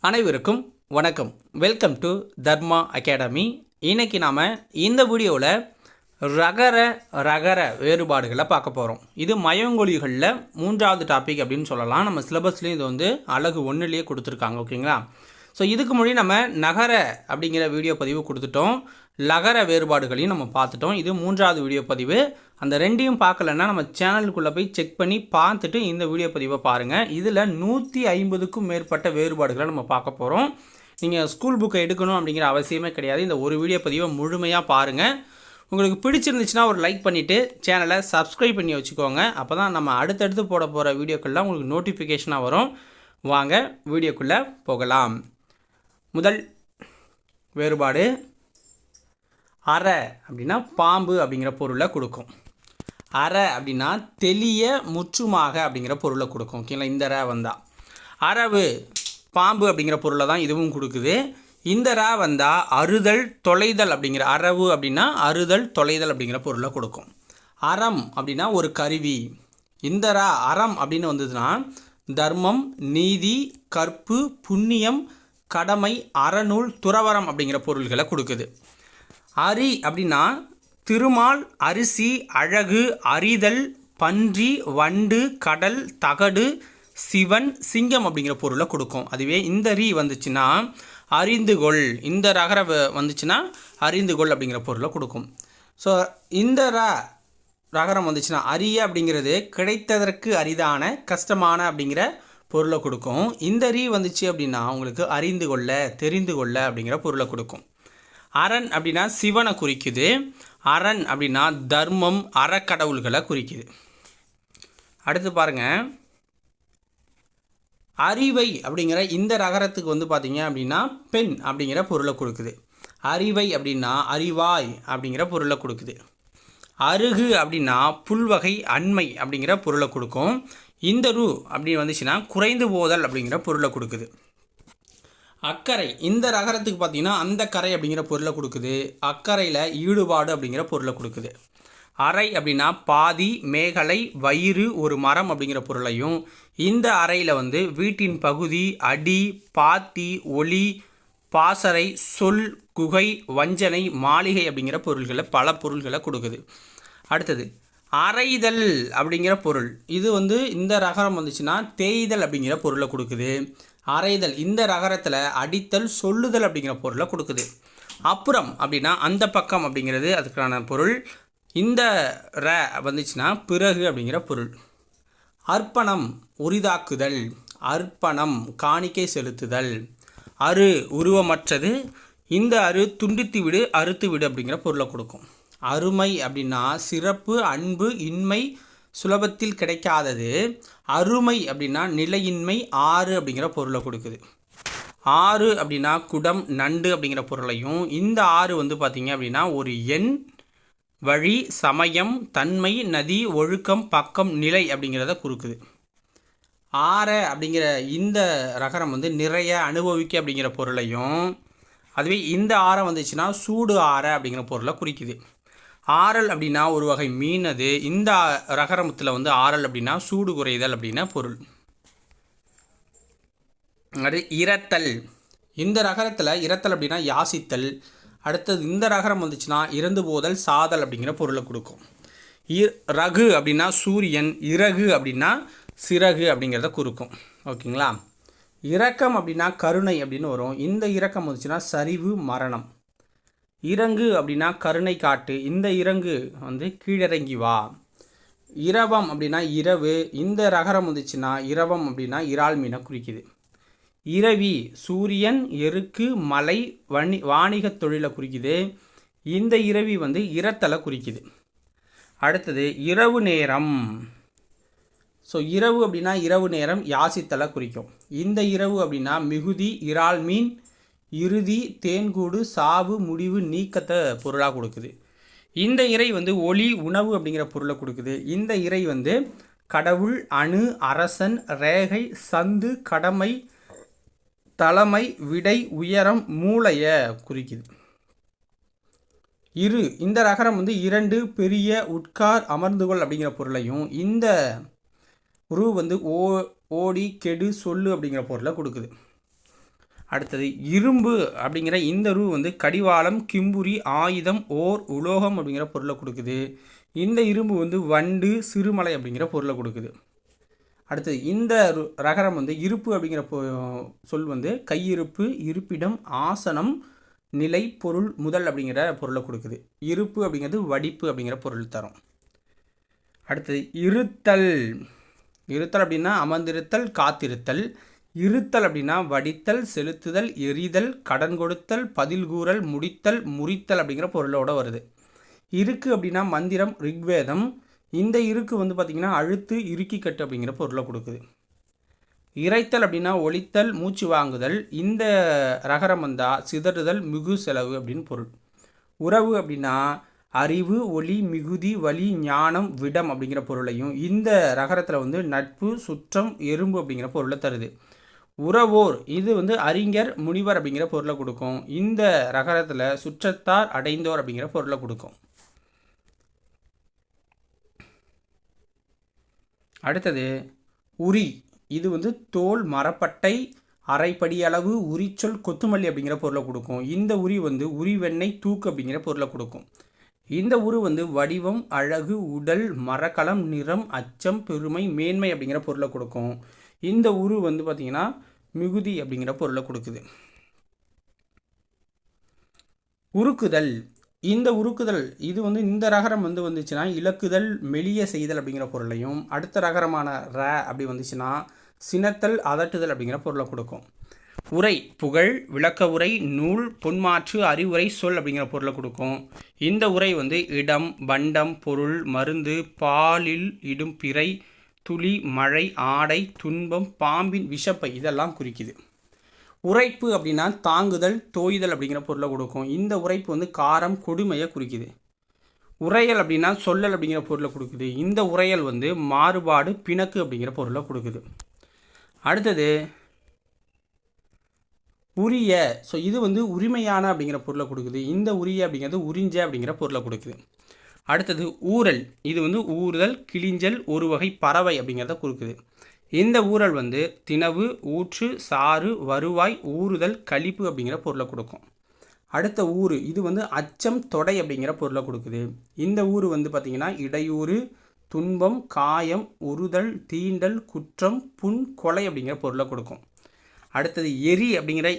அனைவருக்கும் வணக்கம். Welcome to Dharma academy. இன்றைக்கி நாம் இந்த வீடியோவில் ரகர வேறுபாடுகளை பார்க்க போகிறோம். இது மயங்கொலிகளில் 3வது டாபிக் அப்படின்னு சொல்லலாம். நம்ம சிலபஸ்லேயும் இது வந்து அழகு 1லேயே கொடுத்துருக்காங்க. ஓகேங்களா? ஸோ இதுக்கு முன்னாடி நம்ம நகர அப்படிங்கிற வீடியோ பதிவு கொடுத்துட்டோம். லகர வேறுபாடுகளையும் நம்ம பார்த்துட்டோம். இது 3வது வீடியோ பதிவு. அந்த ரெண்டையும் பார்க்கலன்னா நம்ம சேனலுக்குள்ளே போய் செக் பண்ணி பார்த்துட்டு இந்த வீடியோ பதிவை பாருங்கள். இதில் 150க்கும் மேற்பட்ட வேறுபாடுகளை நம்ம பார்க்க போகிறோம். நீங்கள் ஸ்கூல் புக்கை எடுக்கணும் அப்படிங்கிற அவசியமே கிடையாது. இந்த ஒரு வீடியோ பதிவை முழுமையாக பாருங்கள். உங்களுக்கு பிடிச்சிருந்துச்சுன்னா ஒரு லைக் பண்ணிவிட்டு சேனலை சப்ஸ்கிரைப் பண்ணி வச்சுக்கோங்க. அப்போ தான் நம்ம அடுத்தடுத்து போட போகிற வீடியோக்கள்லாம் உங்களுக்கு நோட்டிஃபிகேஷனாக வரும். வாங்க வீடியோக்குள்ளே போகலாம். முதல் வேறுபாடு அரை அப்படின்னா பாம்பு அப்படிங்கிற பொருளை கொடுக்கும். அரை அப்படின்னா தெளிய முற்றுமாக அப்படிங்கிற பொருளை கொடுக்கும். ஓகேங்களா? இந்த ர வந்தால் அரவு பாம்பு அப்படிங்கிற பொருளை தான் இதுவும் கொடுக்குது. இந்த ர வந்தால் அறுதல் தொலைதல் அப்படிங்கிற அரவு அப்படின்னா அறுதல் தொலைதல் அப்படிங்கிற பொருளை கொடுக்கும். அறம் அப்படின்னா ஒரு கருவி. இந்த ர அறம் அப்படின்னு வந்ததுன்னா தர்மம், நீதி, கற்பு, புண்ணியம், கடமை, அறநூல், துறவரம் அப்படிங்கிற பொருள்களை கொடுக்குது. அரி அப்படின்னா திருமால், அரிசி, அழகு, அறிதல், பன்றி, வண்டு, கடல், தகடு, சிவன், சிங்கம் அப்படிங்கிற பொருளை கொடுக்கும். அதுவே இந்த ரீ வந்துச்சுன்னா அறிந்துகொள், இந்த ரகர வந்துச்சுன்னா அறிந்துகொள் அப்படிங்கிற பொருளை கொடுக்கும். ஸோ இந்த ரகரம் வந்துச்சுன்னா அரிய அப்படிங்கிறது கிடைத்ததற்கு அரிதான, கஷ்டமான அப்படிங்கிற பொருளை கொடுக்கும். இந்த ரீ வந்துச்சு அப்படின்னா உங்களுக்கு அறிந்து கொள்ள, தெரிந்து கொள்ள அப்படிங்கிற பொருளை கொடுக்கும். அரண் அப்படின்னா சிவனை குறிக்குது. அரண் அப்படின்னா தர்மம், அறக்கடவுள்களை குறிக்குது. அடுத்து பாருங்கள், அறிவை அப்படிங்கிற இந்த ரகரத்துக்கு வந்து பார்த்தீங்க அப்படின்னா பெண் அப்படிங்கிற பொருளை கொடுக்குது. அறிவை அப்படின்னா அறிவாய் அப்படிங்கிற பொருளை கொடுக்குது. அருகு அப்படின்னா புல்வகை, அண்மை அப்படிங்கிற பொருளை கொடுக்கும். இந்த ரூ அப்படி வந்துச்சுன்னா குறைந்து போதல் அப்படிங்கிற பொருளை கொடுக்குது. அக்கறை இந்த ரகரத்துக்கு பார்த்தீங்கன்னா அந்த கரை அப்படிங்கிற பொருளை கொடுக்குது. அக்கறையில் ஈடுபாடு அப்படிங்கிற பொருளை கொடுக்குது. அறை அப்படின்னா பாதி, மேகலை, வயிறு, ஒரு மரம் அப்படிங்கிற பொருளையும், இந்த அறையில் வந்து வீட்டின் பகுதி, அடி, பாத்தி, ஒளி, பாசறை, சொல், குகை, வஞ்சனை, மாளிகை அப்படிங்கிற பொருள்களை பல பொருள்களை கொடுக்குது. அடுத்தது அறைதல் அப்படிங்கிற பொருள். இது வந்து இந்த ரகரம் வந்துச்சுன்னா தேய்தல் அப்படிங்கிற பொருளை கொடுக்குது. அறைதல் இந்த ரகரத்தில் அடித்தல், சொல்லுதல் அப்படிங்கிற பொருளை கொடுக்குது. அப்புறம் அப்படின்னா அந்த பக்கம் அப்படிங்கிறது அதுக்கான பொருள். இந்த ர வந்துச்சுன்னா பிறகு அப்படிங்கிற பொருள். அர்ப்பணம் உரிதாக்குதல், அர்ப்பணம் காணிக்கை செலுத்துதல். அரு உருவமற்றது, இந்த அரு துண்டித்து விடு, அறுத்து விடு அப்படிங்கிற பொருளை கொடுக்கும். அருமை அப்படின்னா சிறப்பு, அன்பு, இன்மை, சுலபத்தில் கிடைக்காதது. அருமை அப்படின்னா நிலையின்மை, ஆறு அப்படிங்கிற பொருளை கொடுக்குது. ஆறு அப்படின்னா குடம், நண்டு அப்படிங்கிற பொருளையும், இந்த ஆறு வந்து பார்த்திங்க அப்படின்னா ஒரு எண், வழி, சமயம், தன்மை, நதி, ஒழுக்கம், பக்கம், நிலை அப்படிங்கிறத கொடுக்குது. ஆற அப்படிங்கிற இந்த ரகரம் வந்து நிறைய, அனுபவிக்க அப்படிங்கிற பொருளையும், அதுவே இந்த ஆறை வந்துச்சுன்னா சூடு ஆற அப்படிங்கிற பொருளை குறிக்குது. ஆறல் அப்படின்னா ஒரு வகை மீன். அது இந்த ரகரமத்தில் வந்து ஆறல் அப்படின்னா சூடு குறைதல் அப்படின்னா பொருள். அது இரத்தல் இந்த ரகரத்தில் இரத்தல் அப்படின்னா யாசித்தல். அடுத்தது இந்த ரகரம் வந்துச்சுன்னா இறந்து போதல், சாதல் அப்படிங்கிற பொருளை கொடுக்கும். ரகு அப்படின்னா சூரியன், இறகு அப்படின்னா சிறகு அப்படிங்கிறத கொடுக்கும். ஓகேங்களா? இரக்கம் அப்படின்னா கருணை அப்படின்னு வரும். இந்த இரக்கம் வந்துச்சுன்னா சரிவு, மரணம். இறங்கு அப்படின்னா கருணை காட்டு, இந்த இறங்கு வந்து கீழிறங்கி வா. இரவம் அப்படின்னா இரவு, இந்த ரகரம் வந்துச்சுன்னா இரவம் அப்படின்னா இறால் மீனை குறிக்குது. இரவி சூரியன், எருக்கு, மலை, வாணிக தொழிலை குறிக்குது. இந்த இரவி வந்து இரத்தலை குறிக்குது. அடுத்தது இரவு நேரம். ஸோ இரவு அப்படின்னா இரவு நேரம், யாசித்தலை குறிக்கும். இந்த இரவு அப்படின்னா மிகுதி, இறால் மீன், இறுதி, தேன்கூடு, சாவு, முடிவு, நீக்கத்தை பொருளாக கொடுக்குது. இந்த இறை வந்து ஒளி, உணவு அப்படிங்கிற பொருளை கொடுக்குது. இந்த இறை வந்து கடவுள், அணு, அரசன், ரேகை, சந்து, கடமை, தலைமை, விடை, உயரம், மூளையை குறிக்குது. இந்த ரகரம் வந்து இரண்டு, பெரிய, உட்கார், அமர்ந்துகொள் அப்படிங்கிற பொருளையும், இந்த ரூ வந்து ஓடி, கெடு, சொல்லு அப்படிங்கிற பொருளை கொடுக்குது. அடுத்தது இரும்பு அப்படிங்கிற இந்த ரூ வந்து கடிவாளம், கிம்புரி, ஆயுதம், ஓர், உலோகம் அப்படிங்கிற பொருளை கொடுக்குது. இந்த இரும்பு வந்து வண்டு, சிறுமலை அப்படிங்கிற பொருளை கொடுக்குது. அடுத்தது இந்த ரகரம் வந்து இருப்பு அப்படிங்கிற சொல் வந்து கையிருப்பு, இருப்பிடம், ஆசனம், நிலை, பொருள், முதல் அப்படிங்கிற பொருளை கொடுக்குது. இருப்பு அப்படிங்கிறது வடிப்பு அப்படிங்கிற பொருள் தரும். அடுத்தது இருத்தல். இருத்தல் அப்படின்னா அமர்ந்திருத்தல், காத்திருத்தல். இருத்தல் அப்படின்னா வடித்தல், செலுத்துதல், எரிதல், கடன் கொடுத்தல், பதில் கூறல், முடித்தல், முறித்தல் அப்படிங்கிற பொருளோட வருது. இருக்கு அப்படின்னா மந்திரம், ரிக்வேதம். இந்த இருக்கு வந்து பார்த்திங்கன்னா அழுத்து, இறுக்கி கட்டு அப்படிங்கிற பொருளை கொடுக்குது. இறைத்தல் அப்படின்னா ஒழித்தல், மூச்சு வாங்குதல். இந்த ரகரம் வந்தால் சிதறுதல், மிகு செலவு அப்படின்னு பொருள். உறவு அப்படின்னா அறிவு, ஒளி, மிகுதி, வலி, ஞானம், விடம் அப்படிங்கிற பொருளையும் இந்த ரகரத்தில் வந்து நட்பு, சுற்றம், எறும்பு அப்படிங்கிற பொருளை தருது. உறவோர் இது வந்து அறிஞர், முனிவர் அப்படிங்கிற பொருளை கொடுக்கும். இந்த ரகரத்தில் சுற்றத்தார், அடைந்தோர் அப்படிங்கிற பொருளை கொடுக்கும். அடுத்தது உரி. இது வந்து தோல், மரப்பட்டை, அரைப்படி அளவு, உரிச்சொல், கொத்துமல்லி அப்படிங்கிற பொருளை கொடுக்கும். இந்த உரி வந்து உரி, வெண்ணெய், தூக்கு அப்படிங்கிற பொருளை கொடுக்கும். இந்த உரு வந்து வடிவம், அழகு, உடல், மரக்கலம், நிறம், அச்சம், பெருமை, மேன்மை அப்படிங்கிற பொருளை கொடுக்கும். இந்த உரு வந்து பார்த்திங்கன்னா மிகுதி அப்படிங்கிற பொருளை கொடுக்குது. உருக்குதல். இந்த உருக்குதல் இது வந்து இந்த ரகரம் வந்து வந்துச்சுன்னா இலக்குதல், மெலிய செய்தல் அப்படிங்கிற பொருளையும், அடுத்த ரகரமான ர அப்படி வந்துச்சுன்னா சினத்தல், அதட்டுதல் அப்படிங்கிற பொருளை கொடுக்கும். உரை புகழ், விளக்க உரை, நூல், பொன்மாற்று, அறிவுரை, சொல் அப்படிங்கிற பொருளை கொடுக்கும். இந்த உரை வந்து இடம், பண்டம், பொருள், மருந்து, பாலில் இடும் பிறை, துளி, மழை, ஆடை, துன்பம், பாம்பின் விஷப்பை இதெல்லாம் குறிக்குது. உரைப்பு அப்படின்னா தாங்குதல், தோய்தல் அப்படிங்கிற பொருளை கொடுக்கும். இந்த உரைப்பு வந்து காரம், கொடுமையை குறிக்குது. உரையல் அப்படின்னா சொல்லல் அப்படிங்கிற பொருளை கொடுக்குது. இந்த உரையல் வந்து மாறுபாடு, பிணக்கு அப்படிங்கிற பொருளை கொடுக்குது. அடுத்தது உரிய. ஸோ இது வந்து உரிமையான அப்படிங்கிற பொருளை கொடுக்குது. இந்த உரிய அப்படிங்கிறது உறிஞ்ச அப்படிங்கிற பொருளை கொடுக்குது. அடுத்தது ஊரல். இது வந்து ஊறுதல், கிளிஞ்சல், ஒரு வகை பறவை அப்படிங்கிறத கொடுக்குது. இந்த ஊரல் வந்து திணவு, ஊற்று, சாறு, வருவாய், ஊறுதல், கழிப்பு அப்படிங்கிற பொருளை கொடுக்கும். அடுத்த ஊறு. இது வந்து அச்சம், தொடை அப்படிங்கிற பொருளை கொடுக்குது. இந்த ஊறு வந்து பார்த்திங்கன்னா இடையூறு, துன்பம், காயம், உறுதல், தீண்டல், குற்றம், புண், கொலை அப்படிங்கிற பொருளை கொடுக்கும். அடுத்தது எரி அப்படிங்கிற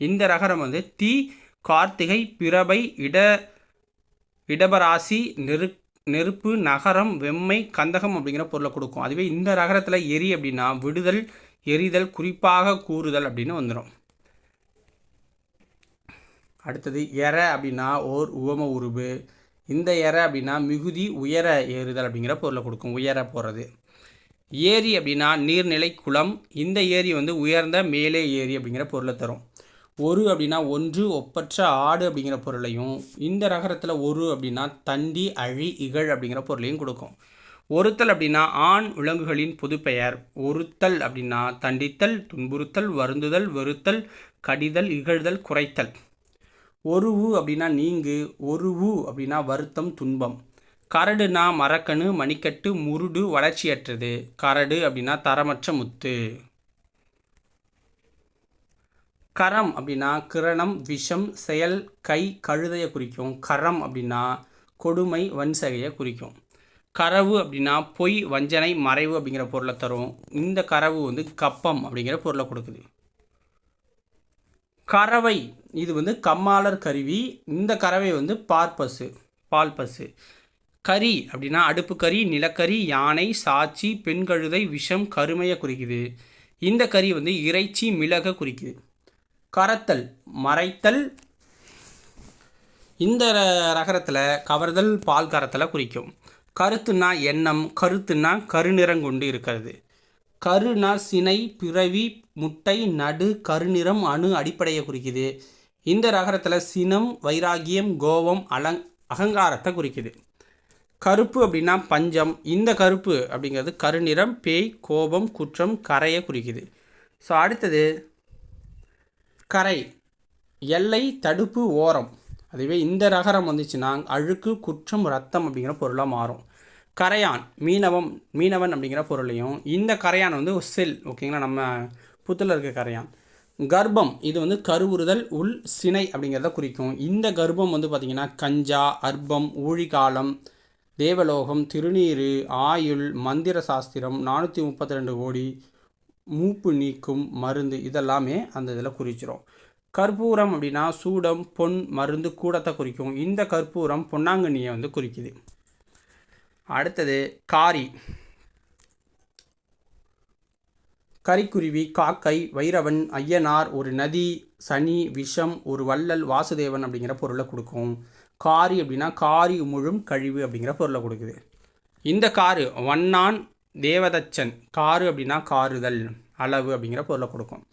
இந்த ரகரம் வந்து தீ, கார்த்திகை, பிறவை, இடபராசி, நெருப்பு, நகரம், வெம்மை, கந்தகம் அப்படிங்கிற பொருளை கொடுக்கும். அதுவே இந்த ரகரத்தில் எரி அப்படின்னா விடுதல், எரிதல், குறிப்பாக கூறுதல் அப்படின்னு வந்துடும். அடுத்தது எற அப்படின்னா ஓர் உவம உருவு. இந்த எற அப்படின்னா மிகுதி, உயர ஏறுதல் அப்படிங்கிற பொருளை கொடுக்கும். உயர போகிறது. ஏரி அப்படின்னா நீர்நிலை, குளம். இந்த ஏரி வந்து உயர்ந்த, மேலே ஏரி அப்படிங்கிற பொருளை தரும். ஒரு அப்படின்னா ஒன்று, ஒப்பற்ற, ஆடு அப்படிங்கிற பொருளையும், இந்த ரகரத்தில் ஒரு அப்படின்னா தண்டி, அழி, இகழ் அப்படிங்கிற பொருளையும் கொடுக்கும். ஒருத்தல் அப்படின்னா ஆண் விலங்குகளின் பொதுப்பெயர். ஒருத்தல் அப்படின்னா தண்டித்தல், துன்புறுத்தல், வருந்துதல், வெறுத்தல், கடிதல், இகழ்தல், குறைத்தல். ஒருவு அப்படின்னா நீங்கு. ஒருவு அப்படின்னா வருத்தம், துன்பம். கரடுனா மரக்கணு, மணிக்கட்டு, முருடு, வளர்ச்சியற்றது. கரடு அப்படின்னா தரமற்ற முத்து. கரம் அப்படின்னா கிரணம், விஷம், செயல், கை, கழுதையை குறிக்கும். கரம் அப்படின்னா கொடுமை, வன்சகையை குறிக்கும். கரவு அப்படின்னா பொய், வஞ்சனை, மறைவு அப்படிங்கிற பொருளை தரும். இந்த கரவு வந்து கப்பம் அப்படிங்கிற பொருளை கொடுக்குது. கறவை. இது வந்து கம்மாளர் கருவி. இந்த கறவை வந்து பால் பசு. கரி அப்படின்னா அடுப்பு கறி, நிலக்கரி, யானை, சாட்சி, பெண் கழுதை, விஷம், கருமையை குறிக்குது. இந்த கறி வந்து இறைச்சி, மிளகை குறிக்குது. கரத்தல், மறைத்தல். இந்த ரகரத்தில் கவர்தல், பால் கரத்தலை குறிக்கும். கருத்துனா எண்ணம், கருத்துனா கருநிறங்கொண்டு இருக்கிறது. கருனா சினை, பிறவி, முட்டை, நடு, கருநிறம், அணு, அடிப்படையை குறிக்குது. இந்த ரகரத்தில் சினம், வைராகியம், கோபம், அகங்காரத்தை குறிக்குது. கருப்பு அப்படின்னா பஞ்சம். இந்த கருப்பு அப்படிங்கிறது கருநிறம், பேய், கோபம், குற்றம், கரையை குறிக்குது. ஸோ அடுத்தது கரை. எல்லை, தடுப்பு, ஓரம். அதுவே இந்த ரகரம் வந்துச்சுன்னா அழுக்கு, குற்றம், ரத்தம் அப்படிங்கிற பொருளாக மாறும். கரையான், மீனவன் அப்படிங்கிற பொருளையும், இந்த கரையான் வந்து செல். ஓகேங்களா, நம்ம புத்தில் இருக்க கரையான். கர்ப்பம் இது வந்து கருவுறுதல் உள் சினை அப்படிங்கிறத குறிக்கும். இந்த கர்ப்பம் வந்து பார்த்திங்கன்னா கஞ்சா, அர்ப்பம், ஊழிகாலம், தேவலோகம், திருநீறு, ஆயுள், மந்திர சாஸ்திரம், 432 கோடி, மூப்பு நீக்கும் மருந்து இதெல்லாமே அந்த இதில் குறிச்சிடும். கற்பூரம் அப்படின்னா சூடம், பொன், மருந்து, கூடத்தை குறிக்கும். இந்த கற்பூரம் பொன்னாங்கண்ணியை வந்து குறிக்குது. அடுத்தது காரி. கரிக்குருவி, காக்கை, வைரவன், ஐயனார், ஒரு நதி, சனி, விஷம், ஒரு வள்ளல், வாசுதேவன் அப்படிங்கிற பொருளை கொடுக்கும். காரி அப்படின்னா காரி உமிழும் கழிவு அப்படிங்கிற பொருளை கொடுக்குது. இந்த காரு வண்ணான், தேவதச்சன். காரு அப்படின்னா காருதல், அளவு அப்படிங்கிற பொருளை கொடுக்கும்.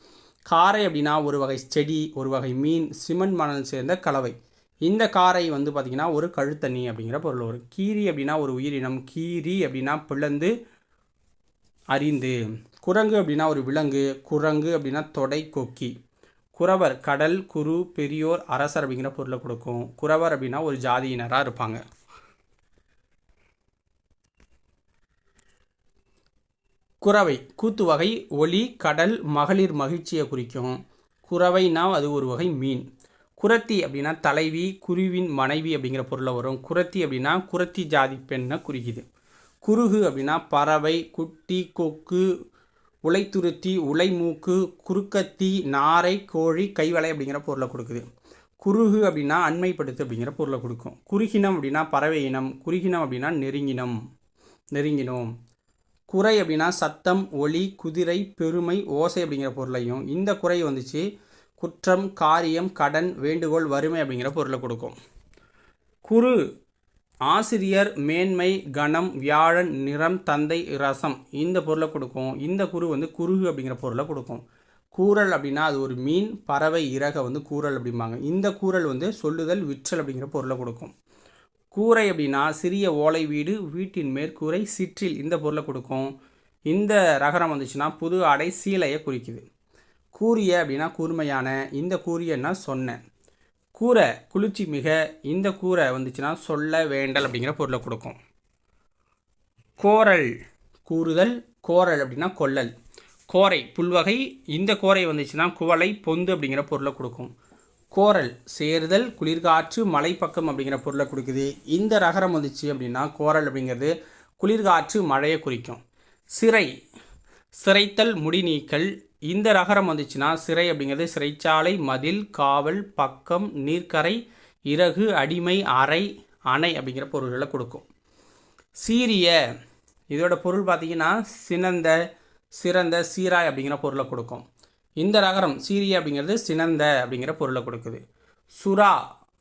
காரை அப்படின்னா ஒரு வகை செடி, ஒரு வகை மீன், சிமெண்ட் மணல் சேர்ந்த கலவை. இந்த காரை வந்து பார்த்திங்கன்னா ஒரு கழுத்தண்ணி அப்படிங்கிற பொருள் வரும். கீரி அப்படின்னா ஒரு உயிரினம். கீரி அப்படின்னா பிளந்து அறிந்து. குரங்கு அப்படின்னா ஒரு விலங்கு. குரங்கு அப்படின்னா தொடை, கொக்கி. குறவர் கடல், குரு, பெரியோர், அரசர் அப்படிங்கிற பொருளை கொடுக்கும். குறவர் அப்படின்னா ஒரு ஜாதியினராக இருப்பாங்க. குறவை கூத்து வகை, ஒளி, கடல், மகளிர் மகிழ்ச்சியை குறிக்கும். குறவைனா அது ஒரு வகை மீன். குரத்தி அப்படின்னா தலைவி, குருவின் மனைவி அப்படிங்கிற பொருளை வரும். குரத்தி அப்படின்னா குரத்தி ஜாதி பெண்ணை குறிக்குது. குருகு அப்படின்னா பறவை, குட்டி, கொக்கு, உலைத்துருத்தி, உலைமூக்கு, குறுக்கத்தி, நாரை, கோழி, கைவளை அப்படிங்கிற பொருளை கொடுக்குது. குருகு அப்படின்னா அண்மைப்படுத்து அப்படிங்கிற பொருளை கொடுக்கும். குறுகினம் அப்படின்னா பறவை இனம். குறுகினம் அப்படின்னா நெருங்கினோம். குறை அப்படின்னா சத்தம், ஒளி, குதிரை, பெருமை, ஓசை அப்படிங்கிற பொருளையும். இந்த குறை வந்துச்சு குற்றம், காரியம், கடன், வேண்டுகோள், வறுமை அப்படிங்கிற பொருளை கொடுக்கும். குரு ஆசிரியர், மேன்மை, கணம், வியாழன், நிறம், தந்தை, ரசம் இந்த பொருளை கொடுக்கும். இந்த குரு வந்து குருகு அப்படிங்கிற பொருளை கொடுக்கும். கூறல் அப்படின்னா அது ஒரு மீன், பறவை, இறக வந்து கூறல் அப்படிம்பாங்க. இந்த கூறல் வந்து சொல்லுதல், விற்றல் அப்படிங்கிற பொருளை கொடுக்கும். கூரை அப்படின்னா சிறிய ஓலை வீடு, வீட்டின் மேற்கூரை, சிற்றில் இந்த பொருளை கொடுக்கும். இந்த ரகரம் வந்துச்சுன்னா புது ஆடை, சீலையை குறிக்குது. கூரிய அப்படின்னா கூர்மையான. இந்த கூரியன்னா சொன்னேன். கூரை குளிர்ச்சி மிக. இந்த கூரை வந்துச்சுன்னா சொல்ல, வேண்டல் அப்படிங்கிற பொருளை கொடுக்கும். கோரல் கூறுதல், கோரல் அப்படின்னா கொல்லல். கோரை புல்வகை. இந்த கோரை வந்துச்சுன்னா குவளை, பொந்து அப்படிங்கிற பொருளை கொடுக்கும். கோரல் சேர்தல், குளிர்காற்று, மலைப்பக்கம் அப்படிங்கிற பொருளை கொடுக்குது. இந்த ரகரம் வந்துச்சு அப்படின்னா கோரல் அப்படிங்கிறது குளிர்காற்று, மழையை குறிக்கும். சிறை சிறைத்தல், முடி நீக்கல். இந்த ரகரம் வந்துச்சுன்னா சிறை அப்படிங்கிறது சிறைச்சாலை, மதில், காவல், பக்கம், நீர்க்கரை, இறகு, அடிமை, அறை, அணை அப்படிங்கிற பொருள்களை கொடுக்கும். சீரிய இதோட பொருள் பார்த்திங்கன்னா சிறந்த, சீராய் அப்படிங்கிற பொருளை கொடுக்கும். இந்த ரகரம் சீரிய அப்படிங்கிறது சினந்த அப்படிங்கிற பொருளை கொடுக்குது. சுறா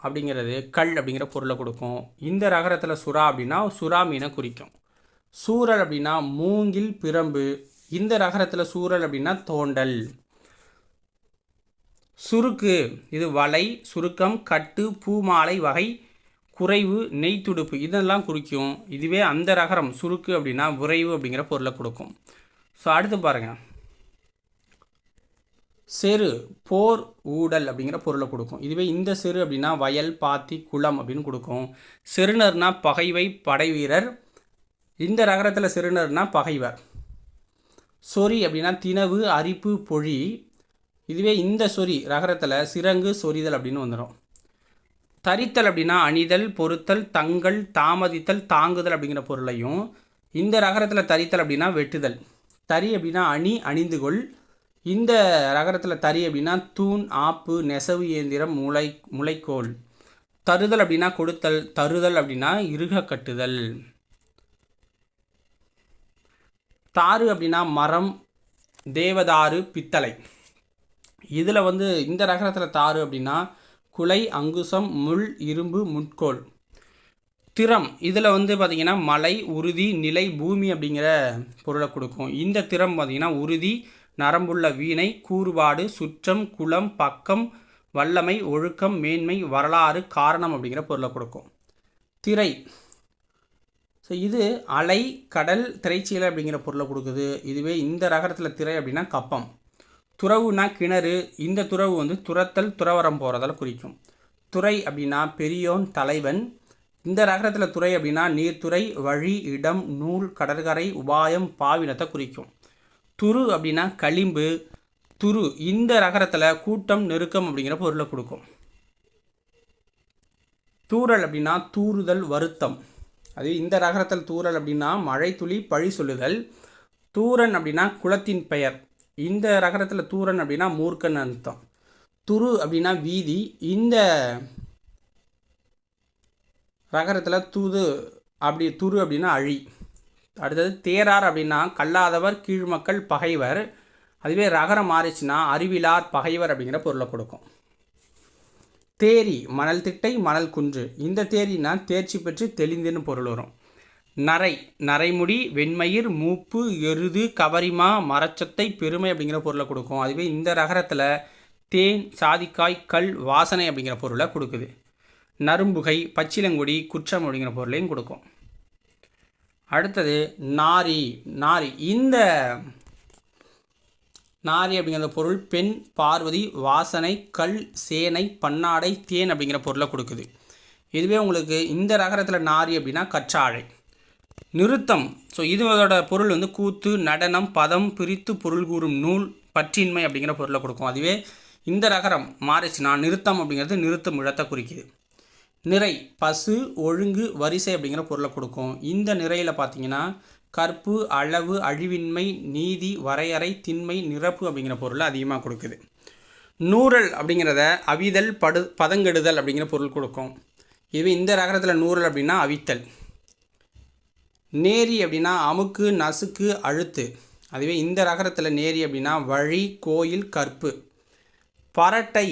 அப்படிங்கிறது கல் அப்படிங்கிற பொருளை கொடுக்கும். இந்த ரகரத்தில் சுறா அப்படின்னா சுறா மீனை குறிக்கும். சூரல் அப்படின்னா மூங்கில், பிரம்பு. இந்த ரகரத்தில் சூரல் அப்படின்னா தோண்டல். சுருக்கு இது வலை, சுருக்கம், கட்டு, பூமாலை வகை, குறைவு, நெய்த்துடுப்பு இதெல்லாம் குறிக்கும். இதுவே அந்த ரகரம் சுருக்கு அப்படின்னா விரைவு அப்படிங்கிற பொருளை கொடுக்கும். ஸோ அடுத்து பாருங்கள், செரு போர், ஊடல் அப்படிங்கிற பொருளை கொடுக்கும். இதுவே இந்த செரு அப்படின்னா வயல், பாத்தி, குளம் அப்படின்னு கொடுக்கும். செருணர்னா பகைவை, படை வீரர். இந்த ரகரத்தில் செருணர்னா பகைவர். சொறி அப்படின்னா தினவு, அரிப்பு, பொழி. இதுவே இந்த சொறி ரகரத்தில் சிறங்கு, சொறிதல் அப்படின்னு வந்துடும். தரித்தல் அப்படின்னா அணிதல், பொருத்தல், தங்கள், தாமதித்தல், தாங்குதல் அப்படிங்கிற பொருளையும். இந்த ரகரத்தில் தரித்தல் அப்படின்னா வெட்டுதல். தறி அப்படின்னா அணி, அணிந்துகொள். இந்த ரகரத்தில் தறி அப்படின்னா தூண், ஆப்பு, நெசவு இயந்திரம், முளைக்கோல். தருதல் அப்படின்னா கொடுத்தல். தருதல் அப்படின்னா இறுக கட்டுதல். தாரு அப்படின்னா மரம், தேவதாரு, பித்தளை. இதில் வந்து இந்த ரகரத்தில் தாரு அப்படின்னா குலை, அங்குசம், முள், இரும்பு, முட்கோல். திறம் இதில் வந்து பார்த்திங்கன்னா மலை, உறுதி, நிலை, பூமி அப்படிங்கிற பொருளை கொடுக்கும். இந்த திறம் பார்த்திங்கன்னா உறுதி, நரம்புள்ள வீணை, கூறுபாடு, சுற்றம், குலம், பக்கம், வல்லமை, ஒழுக்கம், மேன்மை, வரலாறு, காரணம் அப்படிங்கிற பொருளை கொடுக்கும். திரை ஸோ இது அலை, கடல், திரைச்சீலை அப்படிங்கிற பொருளை கொடுக்குது. இதுவே இந்த ரகரத்தில் திரை அப்படின்னா கப்பம். துறவுனா கிணறு. இந்த துறவு வந்து துரத்தல், துறவரம் போகிறதால குறிக்கும். துறை அப்படின்னா பெரியோன், தலைவன். இந்த ரகரத்தில் துறை அப்படின்னா நீர்த்துறை, வழி, இடம், நூல், கடற்கரை, உபாயம், பாவினத்தை குறிக்கும். துரு அப்படின்னா களிம்பு. துரு, இந்த ரகரத்தில் கூட்டம் நெருக்கம் அப்படிங்கிற பொருளை கொடுக்கும். தூறல் அப்படின்னா தூறுதல் வருத்தம். அது இந்த ரகரத்தில் தூறல் அப்படின்னா மழை துளி பழி சொல்லுதல். தூரன் அப்படின்னா குலத்தின் பெயர். இந்த ரகரத்தில் தூரன் அப்படின்னா மூர்க்கன் அர்த்தம். துரு அப்படின்னா வீதி. இந்த ரகரத்தில் துரு அப்படின்னா அழி. அடுத்தது தேரார் அப்படின்னா கல்லாதவர், கீழ்மக்கள், பகைவர். அதுவே ரகரம் மாறிச்சுன்னா அறிவிலார், பகைவர் அப்படிங்கிற பொருளை கொடுக்கும். தேரி மணல் திட்டை, மணல் குன்று. இந்த தேரினா தேர்ச்சி பெற்று தெளிந்துன்னு பொருள் வரும். நரை நரைமுடி, வெண்மயிர், மூப்பு, எருது, கவரிமா, மரச்சத்தை, பெருமை அப்படிங்கிற பொருளை கொடுக்கும். அதுவே இந்த ரகரத்தில் தேன், சாதிக்காய், கல், வாசனை அப்படிங்கிற பொருளை கொடுக்குது. நரும்புகை, பச்சிலங்குடி, குற்றம் அப்படிங்கிற பொருளையும் கொடுக்கும். அடுத்தது நாரி. இந்த நாரி அப்படிங்கிற பொருள் பெண், பார்வதி, வாசனை, கல், சேனை, பன்னாடை, தேன் அப்படிங்கிற பொருளை கொடுக்குது. இதுவே உங்களுக்கு இந்த ரகரத்தில் நாரி அப்படின்னா கற்றாழை. நிறுத்தம். ஸோ இதோட பொருள் வந்து கூத்து, நடனம், பதம், பிரித்து பொருள் கூறும் நூல், பற்றின்மை அப்படிங்கிற பொருளை கொடுக்கும். அதுவே இந்த ரகரம் மாறிச்சுன்னா நிறுத்தம் அப்படிங்கிறது நிறுத்தும் இடத்தை குறிக்குது. நிறை பசு, ஒழுங்கு, வரிசை அப்படிங்கிற பொருளை கொடுக்கும். இந்த நிறையில் பார்த்தீங்கன்னா கற்பு, அளவு, அழிவின்மை, நீதி, வரையறை, திண்மை, நிரப்பு அப்படிங்கிற பொருளை அதிகமாக கொடுக்குது. நூறல் அப்படிங்கிறத அவிதல், பதங்கெடுதல் அப்படிங்கிற பொருள் கொடுக்கும். இதுவே இந்த ரகரத்தில் நூறல் அப்படின்னா அவித்தல். நேரி அப்படின்னா அமுக்கு, நசுக்கு, அழுத்து. அதுவே இந்த ரகரத்தில் நேரி அப்படின்னா வழி, கோயில், கற்பு. பரட்டை,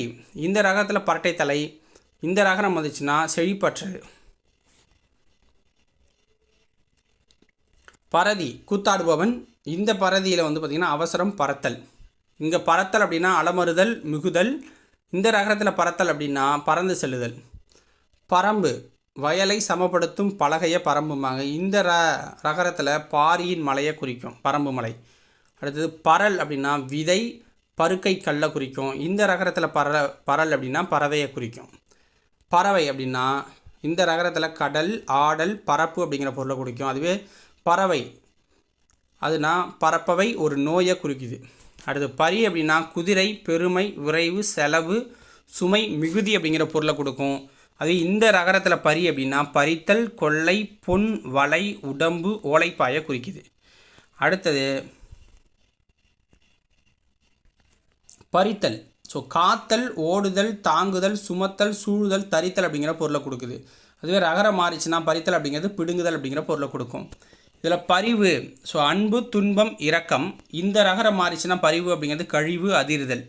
இந்த ரகரத்தில் பரட்டை தலை. இந்த ரகரம் வந்துச்சுன்னா செழிப்பற்றது. பரதி கூத்தாடுபவன். இந்த பரதியில் வந்து பார்த்திங்கன்னா அவசரம், பறத்தல். இங்கே பறத்தல் அப்படின்னா அலமறுதல், மிகுதல். இந்த ரகரத்தில் பறத்தல் அப்படின்னா பறந்து செல்லுதல். பரம்பு வயலை சமப்படுத்தும் பலகையை பரம்புமாங்க. இந்த ரகரத்தில் பாரியின் மலையை குறிக்கும், பரம்பு மலை. அடுத்தது பரல் அப்படின்னா விதை, பருக்கை, கல்லை குறிக்கும். இந்த ரகரத்தில் பரல் அப்படின்னா பறவையை குறிக்கும். பறவை அப்படின்னா இந்த ரகரத்தில் கடல், ஆடல், பரப்பு அப்படிங்கிற பொருளை குறிக்கும். அதுவே பறவை அதுனா பறப்பவை, ஒரு நோயை குறிக்குது. அடுத்து பரி அப்படின்னா குதிரை, பெருமை, விரைவு, செலவு, சுமை, மிகுதி அப்படிங்கிற பொருளை கொடுக்கும். அது இந்த ரகரத்தில் பரி அப்படின்னா பறித்தல், கொள்ளை, பொன், வலை, உடம்பு, ஓலைப்பாயை குறிக்குது. அடுத்தது பறித்தல். ஸோ காத்தல், ஓடுதல், தாங்குதல், சுமத்தல், சூழுதல், தரித்தல் அப்படிங்கிற பொருளை கொடுக்குது. அதுவே ரகரம் மாறிச்சுன்னா பறித்தல் அப்படிங்கிறது பிடுங்குதல் அப்படிங்கிற பொருளை கொடுக்கும். இதில் பரிவு, ஸோ அன்பு, துன்பம், இரக்கம். இந்த ரகரம் மாறிச்சுன்னா பரிவு அப்படிங்கிறது கழிவு, அதிர்தல்.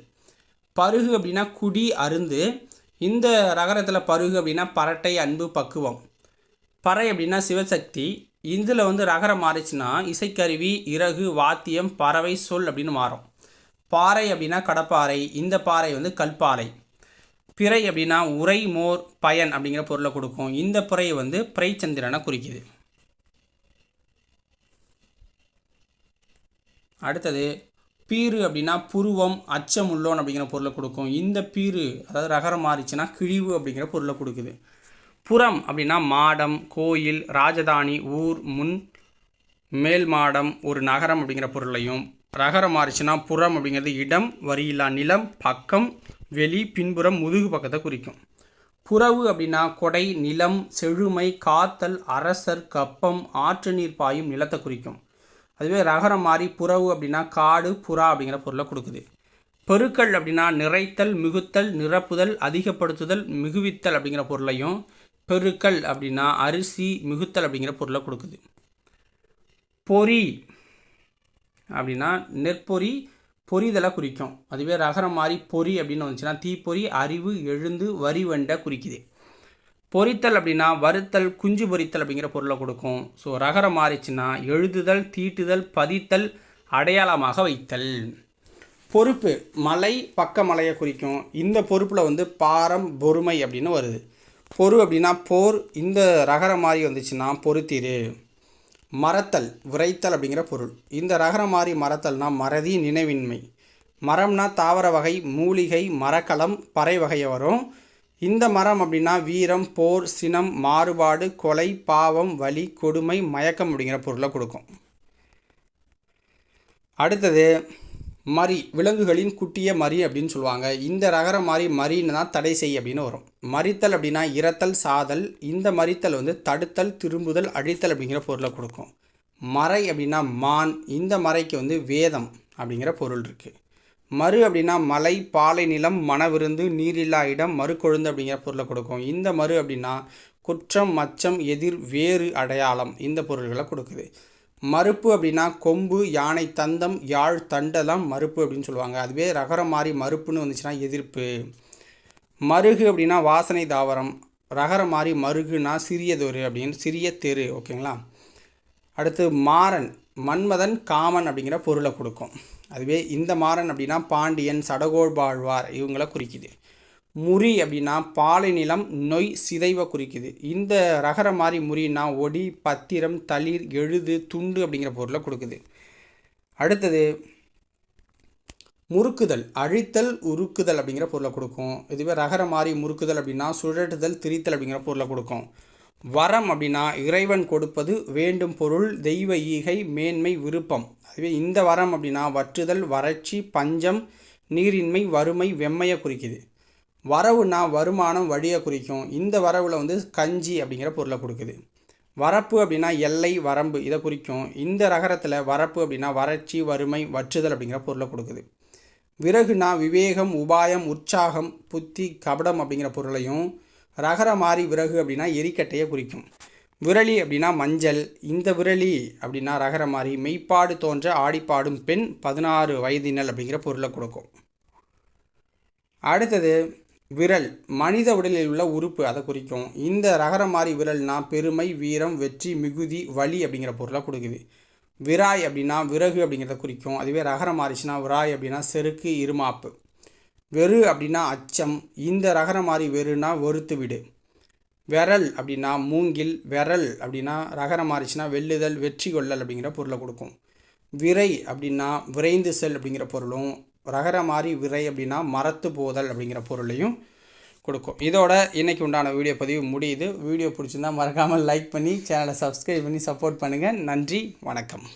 பருகு அப்படின்னா குடி, அருந்து. இந்த ரகரத்தில் பருகு அப்படின்னா பரட்டை, அன்பு, பக்குவம். பறை அப்படின்னா சிவசக்தி. இதில் வந்து ரகரம் மாறிச்சுன்னா இசைக்கருவி, இறகு, வாத்தியம், பறவை, சொல் அப்படின்னு மாறும். பாறை அப்படின்னா கடப்பாறை. இந்த பாறை வந்து கல்பாறை. பிறை அப்படின்னா உரை, மோர், பயன் அப்படிங்கிற பொருளை கொடுக்கும். இந்த பிறை வந்து பிறைச்சந்திரனை குறிக்குது. அடுத்தது பீரு அப்படின்னா புருவம், அச்சம் உள்ளோன் அப்படிங்கிற பொருளை கொடுக்கும். இந்த பீரு அதாவது ரகரம் மாறிச்சுன்னா கிழிவு அப்படிங்கிற பொருளை கொடுக்குது. புறம் அப்படின்னா மாடம், கோயில், ராஜதானி, ஊர், முன், மேல் மாடம், ஒரு நகரம் அப்படிங்கிற பொருளையும். ரகரம் மாறிச்சுன்னா புறம் அப்படிங்கிறது இடம், வரியில்லா நிலம், பக்கம், வெளி, பின்புறம், முதுகு பக்கத்தை குறிக்கும். புறவு அப்படின்னா கொடை, நிலம், செழுமை, காத்தல், அரசர், கப்பம், ஆற்று நீர் பாயும் நிலத்தை குறிக்கும். அதுவே ரகரம் மாறி புறவு அப்படின்னா காடு, புறா அப்படிங்கிற பொருளை கொடுக்குது. பெருக்கல் அப்படின்னா நிறைத்தல், மிகுத்தல், நிரப்புதல், அதிகப்படுத்துதல், மிகுவித்தல் அப்படிங்கிற பொருளையும். பெருக்கல் அப்படின்னா அரிசி, மிகுத்தல் அப்படிங்கிற பொருளை கொடுக்குது. பொறி அப்படின்னா நெற்பொறி, பொறிதலை குறிக்கும். அதுவே ரகரம் மாறி பொறி அப்படின்னு வந்துச்சுன்னா தீப்பொறி, அறிவு, எழுந்து, வரிவண்டை குறிக்குது. பொறித்தல் அப்படின்னா வருத்தல், குஞ்சு பொறித்தல் அப்படிங்கிற பொருளை கொடுக்கும். ஸோ ரகரம் மாறிச்சுன்னா எழுதுதல், தீட்டுதல், பதித்தல், அடையாளமாக வைத்தல். பொறுப்பு மலை, பக்க மலையை குறிக்கும். இந்த பொறுப்பில் வந்து பாரம், பொறுமை அப்படின்னு வருது. பொறு அப்படின்னா போர். இந்த ரகரம் மாறி வந்துச்சுன்னா பொறுத்திரு. மறத்தல், விரைத்தல் அப்படிங்கிற பொருள். இந்த ரகரம் மாறி மறத்தல்னா மறதி, நினைவின்மை. மரம்னா தாவர வகை, மூலிகை, மரக்கலம், பறை வகையை வரும். இந்த மரம் அப்படின்னா வீரம், போர், சினம், மாறுபாடு, கொலை, பாவம், வலி, கொடுமை, மயக்கம் அப்படிங்கிற பொருளை கொடுக்கும். அடுத்தது மரி விலங்குகளின் குட்டிய மரி அப்படின்னு சொல்லுவாங்க. இந்த ரகர மாதிரி மரின்னு தான் தடை செய் அப்படின்னு வரும். மறித்தல் அப்படின்னா இறத்தல், சாதல். இந்த மறித்தல் வந்து தடுத்தல், திரும்புதல், அழித்தல் அப்படிங்கிற பொருளை கொடுக்கும். மறை அப்படின்னா மான். இந்த மறைக்கு வந்து வேதம் அப்படிங்கிற பொருள் இருக்குது. மறு அப்படின்னா மலை, பாலை நிலம், மணவிருந்து, நீரில்லா இடம், மறுகொழுந்து அப்படிங்கிற பொருளை கொடுக்கும். இந்த மறு அப்படின்னா குற்றம், மச்சம், எதிர், வேறு, அடையாளம் இந்த பொருள்களை கொடுக்குது. மறுப்பு அப்படின்னா கொம்பு, யானை தந்தம், யாழ், தண்டெல்லாம் மறுப்பு அப்படின்னு சொல்லுவாங்க. அதுவே ரகரம் மாறி மறுப்புன்னு வந்துச்சுன்னா எதிர்ப்பு. மருகு அப்படின்னா வாசனை தாவரம். ரகரம் மாறி மருகுனா சிறியதொரு அப்படின்னு, சிறிய தெரு. ஓகேங்களா. அடுத்து மாறன், மன்மதன், காமன் அப்படிங்கிற பொருளை கொடுக்கும். அதுவே இந்த மாறன் அப்படின்னா பாண்டியன், சடகோழ்பாழ்வார் இவங்களை குறிக்குது. முறி அப்படின்னா பாலை நிலம், நொய், சிதைவை குறிக்குது. இந்த ரகர மாதிரி முறினா ஒடி, பத்திரம், தளிர், எழுது, துண்டு அப்படிங்கிற பொருளை கொடுக்குது. அடுத்தது முறுக்குதல், அழித்தல், உருக்குதல் அப்படிங்கிற பொருளை கொடுக்கும். இதுவே ரகர மாதிரி முறுக்குதல் அப்படின்னா சுழற்றுதல், திரித்தல் அப்படிங்கிற பொருளை கொடுக்கும். வரம் அப்படின்னா இறைவன் கொடுப்பது, வேண்டும் பொருள், தெய்வ ஈகை, மேன்மை, விருப்பம். அதுவே இந்த வரம் அப்படின்னா வற்றுதல், வறட்சி, பஞ்சம், நீரின்மை, வறுமை, வெம்மையை குறிக்குது. வரவுனா வருமானம், வழியை குறிக்கும். இந்த வரவில் வந்து கஞ்சி அப்படிங்கிற பொருளை கொடுக்குது. வரப்பு அப்படின்னா எல்லை, வரம்பு இதை குறிக்கும். இந்த ரகரத்தில் வரப்பு அப்படின்னா வறட்சி, வறுமை, வற்றுதல் அப்படிங்கிற பொருளை கொடுக்குது. விறகுனா விவேகம், உபாயம், உற்சாகம், புத்தி, கபடம் அப்படிங்கிற பொருளையும். ரகர மாறி விறகு அப்படின்னா எரிக்கட்டையை குறிக்கும். விரலி அப்படின்னா மஞ்சள். இந்த விரலி அப்படின்னா ரகர மாறி மெய்ப்பாடு தோன்ற ஆடிப்பாடும் பெண், 16 வயதினல் அப்படிங்கிற பொருளை கொடுக்கும். அடுத்தது விரல், மனித உடலில் உள்ள உறுப்பு அதை குறிக்கும். இந்த ரகர மாதிரி விரல்னா பெருமை, வீரம், வெற்றி, மிகுதி, வலி அப்படிங்கிற பொருளை கொடுக்குது. விராய் அப்படின்னா விறகு அப்படிங்கிறத குறிக்கும். அதுவே ரகர மாறிச்சுன்னா விராய் அப்படின்னா செருக்கு, இருமாப்பு. வெறு அப்படின்னா அச்சம். இந்த ரகர மாதிரி வெறுனா வெறுத்து விடு. விரல் அப்படின்னா மூங்கில். விரல் அப்படின்னா ரகர மாறிச்சுன்னா வெல்லுதல், வெற்றி கொள்ளல் அப்படிங்கிற பொருளை கொடுக்கும். விரை அப்படின்னா விரைந்து செல் அப்படிங்கிற பொருளும். ரகர மாதிரி விரை அப்படின்னா மரத்து போதல் அப்படிங்கிற பொருளையும் கொடுக்கும். இதோட இன்றைக்கி உண்டான வீடியோ பதிவு முடியுது. வீடியோ பிடிச்சிருந்தால் மறக்காமல் லைக் பண்ணி சேனலை சப்ஸ்கிரைப் பண்ணி சப்போர்ட் பண்ணுங்கள். நன்றி, வணக்கம்.